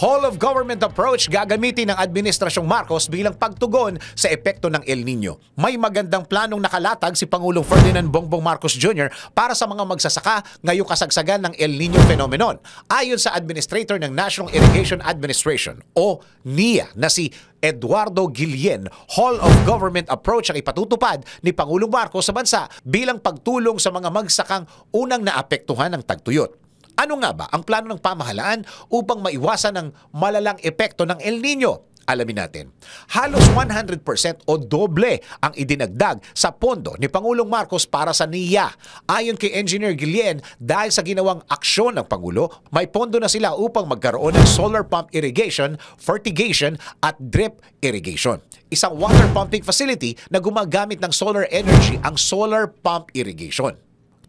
Whole of government approach gagamitin ng Administrasyong Marcos bilang pagtugon sa epekto ng El Nino. May magandang planong nakalatag si Pangulong Ferdinand Bongbong Marcos Jr. para sa mga magsasaka ngayong kasagsagan ng El Nino phenomenon. Ayon sa Administrator ng National Irrigation Administration o NIA na si Eduardo Guillen, Whole of Government Approach ang ipatutupad ni Pangulong Marcos sa bansa bilang pagtulong sa mga magsakang unang naapektuhan ng tagtuyot. Ano nga ba ang plano ng pamahalaan upang maiwasan ang malalang epekto ng El Nino? Alamin natin. Halos 100% o doble ang idinagdag sa pondo ni Pangulong Marcos para sa NIA. Ayon kay Engineer Guillen, dahil sa ginawang aksyon ng Pangulo, may pondo na sila upang magkaroon ng solar pump irrigation, fertigation at drip irrigation. Isang water pumping facility na gumagamit ng solar energy ang solar pump irrigation.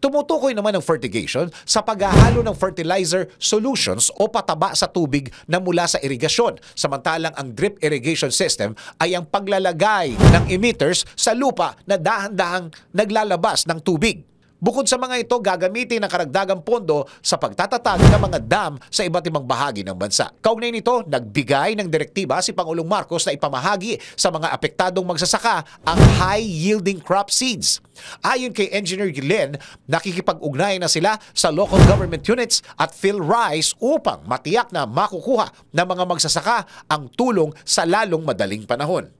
Tumutukoy naman ng fertigation sa paghahalo ng fertilizer solutions o pataba sa tubig na mula sa irigasyon. Samantalang ang drip irrigation system ay ang paglalagay ng emitters sa lupa na dahan-dahang naglalabas ng tubig. Bukod sa mga ito, gagamitin ang karagdagang pondo sa pagtatatag ng mga dam sa iba't ibang bahagi ng bansa. Kaugnay nito, nagbigay ng direktiba si Pangulong Marcos na ipamahagi sa mga apektadong magsasaka ang high-yielding crop seeds. Ayon kay Engineer Guillen, nakikipag-ugnayan na sila sa local government units at PhilRice upang matiyak na makukuha ng mga magsasaka ang tulong sa lalong madaling panahon.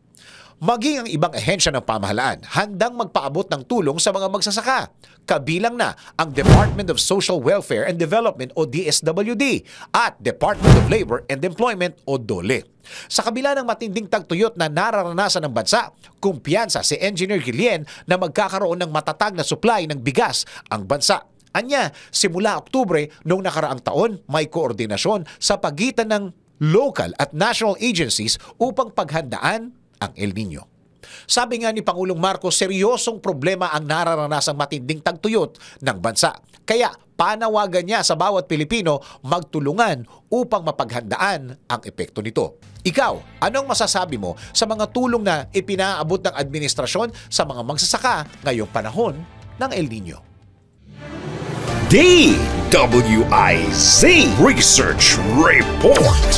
Maging ang ibang ahensya ng pamahalaan handang magpaabot ng tulong sa mga magsasaka. Kabilang na ang Department of Social Welfare and Development o DSWD at Department of Labor and Employment o DOLE. Sa kabila ng matinding tagtuyot na nararanasan ng bansa, kumpiyansa si Engineer Guillen na magkakaroon ng matatag na supply ng bigas ang bansa. Anya, simula Oktubre noong nakaraang taon, may koordinasyon sa pagitan ng local at national agencies upang paghandaan ang El Nino. Sabi nga ni Pangulong Marcos, seryosong problema ang nararanasang matinding tagtuyot ng bansa. Kaya panawagan niya sa bawat Pilipino magtulungan upang mapaghandaan ang epekto nito. Ikaw, anong masasabi mo sa mga tulong na ipinaabot ng administrasyon sa mga magsasaka ngayong panahon ng El Nino? DWIZ Research Report.